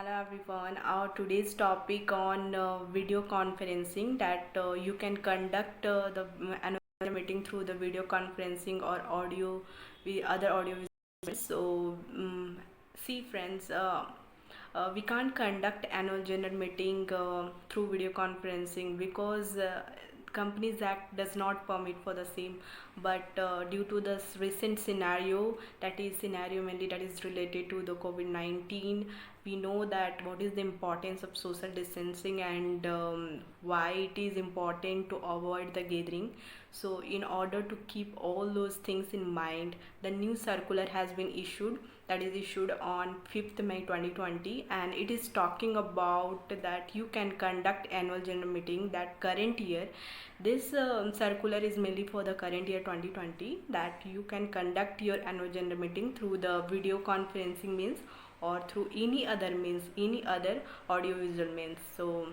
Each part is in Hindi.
Hello everyone. Our today's topic on video conferencing that you can conduct the annual meeting through the video conferencing or audio with other audio visuals. So see friends, we can't conduct annual general meeting through video conferencing because companies act does not permit for the same, but due to this recent scenario, that is scenario mainly that is related to the COVID-19, we know that what is the importance of social distancing and why it is important to avoid the gathering. So in order to keep all those things in mind, the new circular has been issued, that is issued on 5th May 2020, and it is talking about that you can conduct annual general meeting that current year. This circular is mainly for the current year 2020, that you can conduct your annual general meeting through the video conferencing means or through any other means, any other audiovisual means. So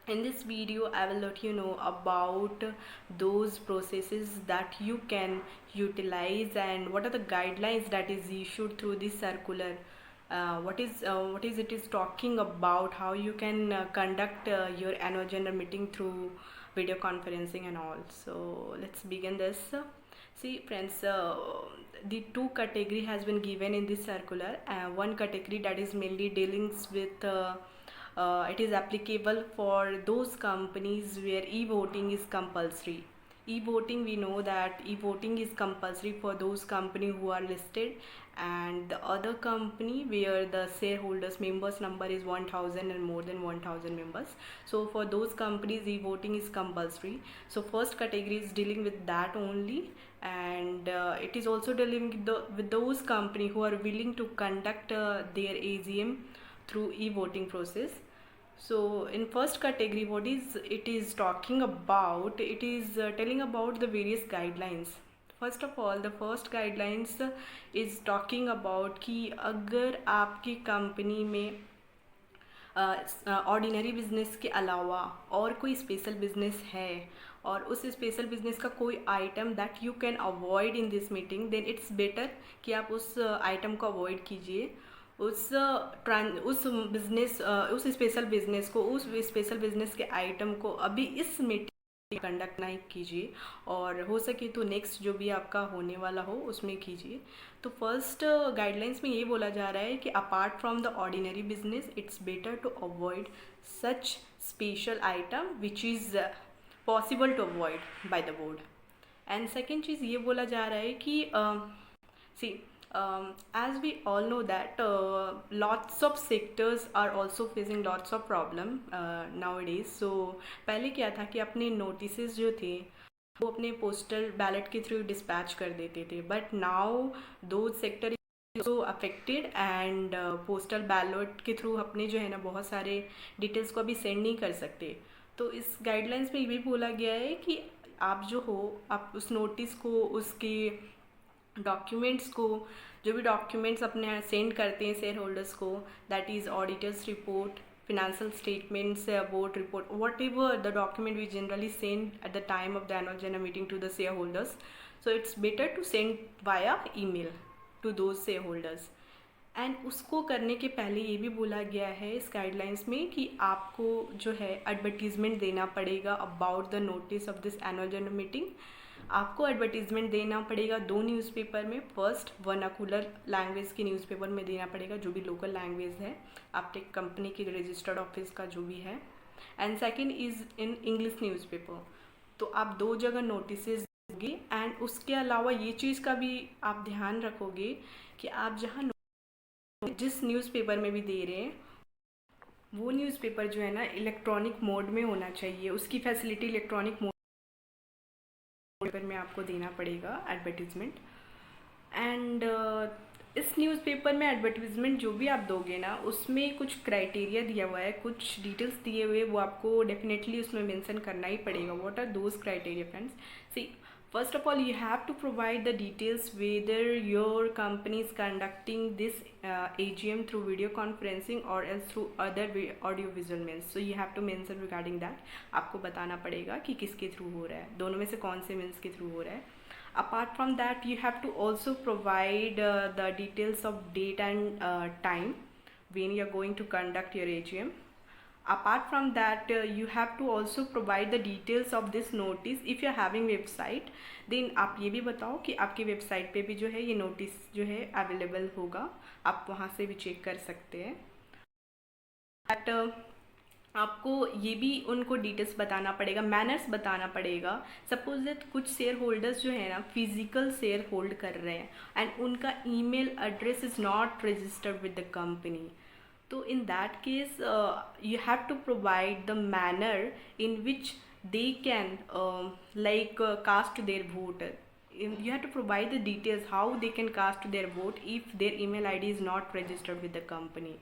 in this video I will let you know about those processes that you can utilize and what are the guidelines that is issued through this circular. What is it is talking about, how you can conduct your annual general meeting through video conferencing and all. So let's begin this. See friends, the two category has been given in this circular. One category that is mainly dealing with it is applicable for those companies where e-voting is compulsory. E-voting, we know that e-voting is compulsory for those companies who are listed, and the other company where the shareholders members number is 1000 and more than 1000 members. So for those companies e-voting is compulsory. So first category is dealing with that only, and it is also dealing with those companies who are willing to conduct their AGM through e-voting process. So in first category, what is it is talking about, it is telling about the various guidelines. First of all the first guidelines is talking about कि अगर आपकी कंपनी में ऑर्डिनरी बिजनेस के अलावा और कोई स्पेशल बिजनेस है और उस स्पेशल बिजनेस का कोई item that you can avoid in this meeting, then it's better कि आप उस आइटम को अवॉइड कीजिए, उस बिजनेस उस स्पेशल बिजनेस को, उस स्पेशल बिजनेस के आइटम को अभी इस मीटिंग कंडक्ट ना कीजिए, और हो सके तो नेक्स्ट जो भी आपका होने वाला हो उसमें कीजिए. तो फर्स्ट गाइडलाइंस में ये बोला जा रहा है कि apart from the ordinary business it's better to avoid such special item which is possible to avoid by the board. And second चीज़ ये बोला जा रहा है कि सी as we all know that lots of sectors are also facing lots of problem nowadays. So पहले क्या था कि अपने नोटिसेस जो थे वो अपने पोस्टल बैलेट के थ्रू डिस्पैच कर देते थे, बट नाउ दो sector so affected and postal ballot के थ्रू अपने जो है ना बहुत सारे डिटेल्स को अभी सेंड नहीं कर सकते. तो इस गाइडलाइंस में ये भी बोला गया है कि आप जो हो, आप उस नोटिस को, उसके डॉक्यूमेंट्स को, जो भी डॉक्यूमेंट्स अपने सेंड करते हैं शेयर होल्डर्स को, that is auditors report, financial statements, board report, whatever the document we generally send at the time of the annual general meeting to the shareholders. So it's better to send via email to those shareholders. And उसको करने के पहले ये भी बोला गया है इस गाइडलाइंस में कि आपको जो है एडवर्टीज़मेंट देना पड़ेगा about the notice of this annual general meeting. आपको एडवर्टीज़मेंट देना पड़ेगा दो न्यूज़पेपर में. फर्स्ट वर्नाकुलर लैंग्वेज की न्यूज़पेपर में देना पड़ेगा, जो भी लोकल लैंग्वेज है आपके कंपनी की रजिस्टर्ड ऑफिस का जो भी है, and second is in English newspaper. तो आप दो जगह नोटिसेज दोगे, एंड उसके अलावा ये चीज़ का भी आप ध्यान रखोगे कि आप जहाँ जिस न्यूज़पेपर में भी दे रहे हैं वो न्यूज़पेपर जो है ना इलेक्ट्रॉनिक मोड में होना चाहिए. उसकी फैसिलिटी इलेक्ट्रॉनिक मोड में आपको देना पड़ेगा एडवर्टीज़मेंट. एंड इस न्यूज़पेपर में एडवर्टीज़मेंट जो भी आप दोगे ना, उसमें कुछ क्राइटेरिया दिया हुआ है, कुछ डिटेल्स दिए हुए, वो आपको डेफिनेटली उसमें मेंशन करना ही पड़ेगा. What are those criteria friends? See, first of all you have to provide the details whether your company is conducting this AGM through video conferencing or else through other audio visual means. So you have to mention regarding that. आपको बताना पड़ेगा कि किसके थ्रू हो रहा है, दोनों में से कौन से मीन्स के थ्रू हो रहा है. Apart from that you have to also provide the details of date and time when you are going to conduct your AGM. Apart from that, you have to also provide the details of this notice if you are having website. then आप ये भी बताओ कि आपकी वेबसाइट पे भी जो है ये नोटिस जो है अवेलेबल होगा, आप वहाँ से भी चेक कर सकते हैं. बट आपको ये भी उनको डिटेल्स बताना पड़ेगा, मैनर्स बताना पड़ेगा. सपोज दैट कुछ शेयर होल्डर्स जो है ना फिजिकल शेयर होल्ड कर रहे हैं एंड उनका email address is not registered with the company. तो in that case, you have to provide the manner in which they can cast their vote. You have to provide the details how they can cast their vote if their email ID is not registered with the company.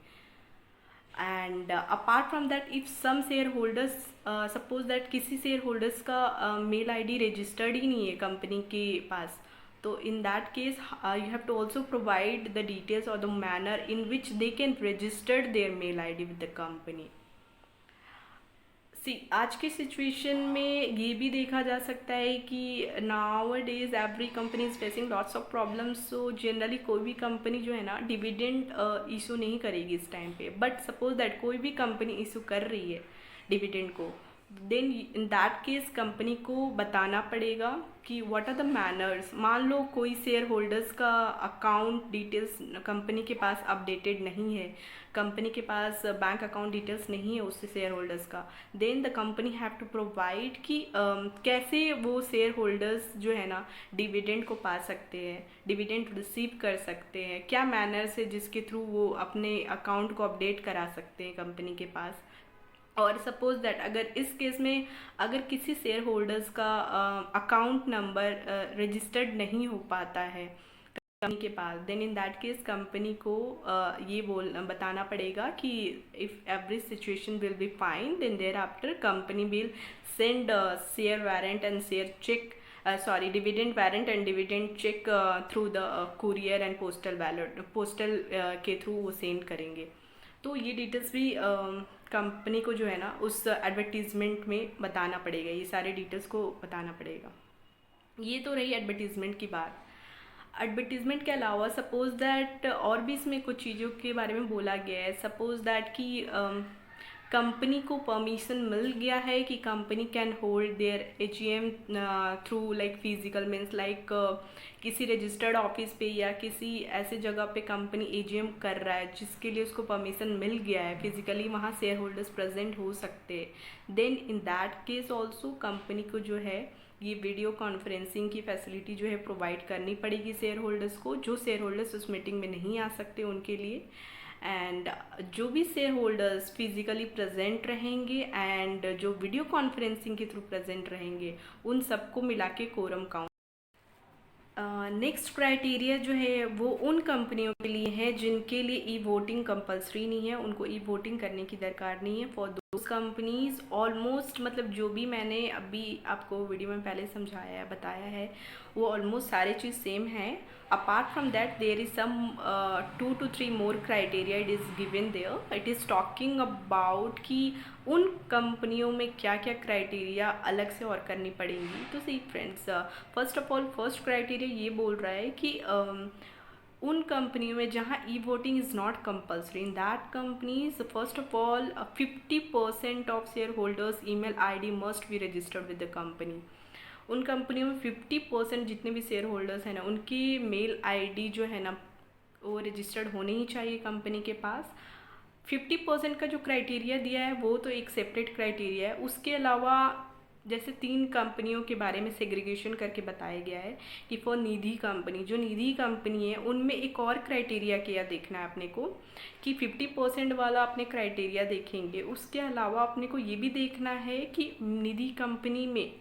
And apart from that, if some shareholders, suppose that किसी shareholders का mail ID registered ही नहीं है कंपनी के पास, तो in that case you have to also provide the details or the manner in which they can register their mail ID with the company. See, आज के सिचुएशन में ये भी देखा जा सकता है कि nowadays every company is facing lots of problems. So generally कोई भी कंपनी जो है ना डिविडेंड इशू नहीं करेगी इस टाइम पे. बट सपोज दैट कोई भी कंपनी इशू कर रही है डिविडेंड को, then in that case company को बताना पड़ेगा कि व्हाट आर द मैनर्स. मान लो कोई शेयर होल्डर्स का अकाउंट डिटेल्स कंपनी के पास अपडेटेड नहीं है, कंपनी के पास बैंक अकाउंट डिटेल्स नहीं है उससे शेयर होल्डर्स का, then the company have to provide कि कैसे वो शेयर होल्डर्स जो है ना डिविडेंड को पा सकते हैं, डिविडेंड रिसीव कर सकते हैं, क्या मैनर्स है जिसके थ्रू वो अपने अकाउंट को अपडेट करा सकते हैं कंपनी के पास. और सपोज दैट अगर इस केस में अगर किसी शेयर होल्डर्स का अकाउंट नंबर रजिस्टर्ड नहीं हो पाता है कंपनी के पास, then in that case company को ये बताना पड़ेगा कि if every situation will be fine, then thereafter company will send share warrant and share cheque, dividend warrant and dividend cheque through the courier and postal ballot, postal के थ्रू वो सेंड करेंगे. तो ये डिटेल्स भी कंपनी को जो है ना उस एडवर्टीज़मेंट में बताना पड़ेगा, ये सारे डिटेल्स को बताना पड़ेगा. ये तो रही एडवर्टीज़मेंट की बात. एडवर्टीज़मेंट के अलावा सपोज दैट और भी इसमें कुछ चीज़ों के बारे में बोला गया है. सपोज दैट कि कंपनी को परमिशन मिल गया है कि company can hold their AGM through like physical means like किसी रजिस्टर्ड ऑफिस पे या किसी ऐसे जगह पे कंपनी AGM कर रहा है जिसके लिए उसको परमिशन मिल गया है, फिजिकली वहाँ शेयर होल्डर्स प्रेजेंट हो सकते हैं. Then in that case also company को जो है ये वीडियो कॉन्फ्रेंसिंग की फैसिलिटी जो है प्रोवाइड करनी पड़ेगी शेयर होल्डर्स को, जो शेयर होल्डर्स उस मीटिंग में नहीं आ सकते उनके लिए. एंड जो भी शेयर होल्डर्स फिजिकली प्रेजेंट रहेंगे एंड जो वीडियो कॉन्फ्रेंसिंग के थ्रू प्रेजेंट रहेंगे उन सबको मिला के कोरम काउंट. नेक्स्ट क्राइटेरिया जो है वो उन कंपनियों के लिए है जिनके लिए ई वोटिंग कंपलसरी नहीं है, उनको ई वोटिंग करने की दरकार नहीं है. फॉर दोज कंपनीज ऑलमोस्ट मतलब जो भी मैंने अभी आपको वीडियो में पहले समझाया है बताया है वो ऑलमोस्ट सारे चीज़ सेम है. Apart from that there is some 2 to 3 more criteria it is given there. It is talking about कि उन कंपनियों में क्या क्या क्राइटेरिया अलग से और करनी पड़ेंगी. तो see friends, first of all first criteria ये बोल रहा है कि उन कंपनियों में जहाँ e voting is not compulsory, in that companies first of all 50% of share holders email ID must be registered with the company. उन कंपनियों में 50% जितने भी शेयर होल्डर्स हैं ना उनकी मेल ID जो है ना वो रजिस्टर्ड होने ही चाहिए कंपनी के पास. 50% का जो क्राइटेरिया दिया है वो तो एक सेपरेट क्राइटेरिया है. उसके अलावा जैसे 3 कंपनियों के बारे में सेग्रीगेशन करके बताया गया है कि फॉर निधि कंपनी, जो निधि कंपनी है उनमें एक और क्राइटेरिया क्या देखना है अपने को कि 50% वाला अपने क्राइटेरिया देखेंगे. उसके अलावा अपने को ये भी देखना है कि निधि कंपनी में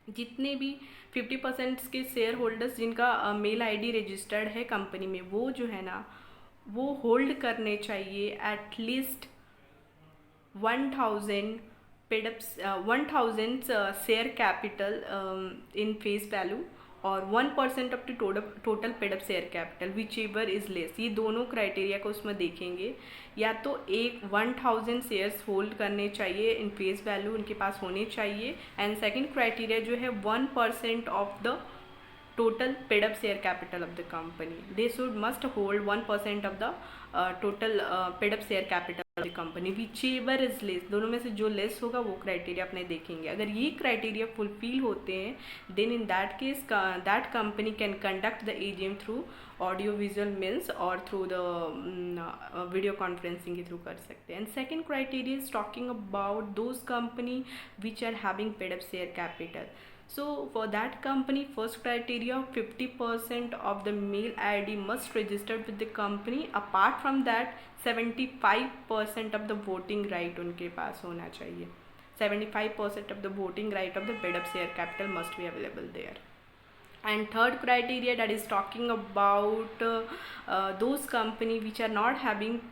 जितने भी 50% के शेयर होल्डर्स जिनका मेल ID रजिस्टर्ड है कंपनी में वो जो है ना वो होल्ड करने चाहिए at least 1000 share capital in face value और 1% of the total paid up share capital which ever is less. ये दोनों क्राइटेरिया को उसमें देखेंगे. या तो एक 1000 शेयर्स होल्ड करने चाहिए इन फेस वैल्यू उनके पास होने चाहिए. एंड सेकंड क्राइटेरिया जो है 1% of the total paid up share capital of the company. They should must hold 1% of the total paid up share capital of the company, whichever is less. दोनों में से जो लेस होगा वो क्राइटेरिया अपने देखेंगे. अगर ये क्राइटेरिया फुलफिल होते हैं, then in that case that company can conduct the AGM through audio visual means और थ्रू द वीडियो कॉन्फ्रेंसिंग के थ्रू कर सकते हैं. And second criteria is talking about those company which are having paid up share capital. So for that company, first criteria, 50% of the mail ID must registered with the company. Apart from that, 75% of the voting right उनके पास होना चाहिए. 75% of the voting right of the paid up share capital must be available there. And third criteria, that is talking about those company which are not having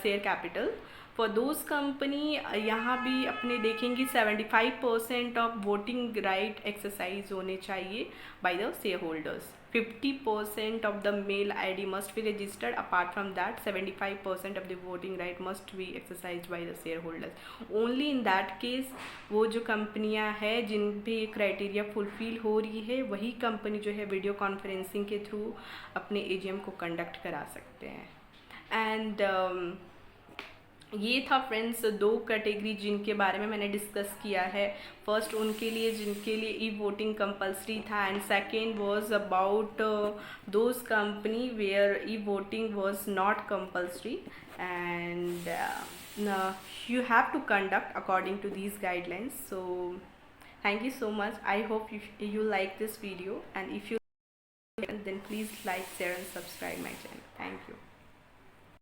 share capital. For those company यहाँ भी अपने देखेंगे 75% ऑफ वोटिंग राइट एक्सरसाइज होने चाहिए by the share holders. 50% of the mail ID must be registered. Apart from that, 75% of the voting right must be exercised by the shareholders. Only in that case वो जो कंपनियां हैं जिन पे ये क्राइटेरिया फुलफिल हो रही है, वही कंपनी जो है वीडियो कॉन्फ्रेंसिंग के थ्रू अपने AGM को कंडक्ट करा सकते हैं. एंड ये था फ्रेंड्स दो कैटेगरी जिनके बारे में मैंने डिस्कस किया है. फर्स्ट उनके लिए जिनके लिए ई वोटिंग कंपलसरी था, and second was about those company where e voting was not compulsory, and you have to conduct according to these guidelines. So thank you so much. I hope you like this video, and if you then please like, share and subscribe my channel. Thank you.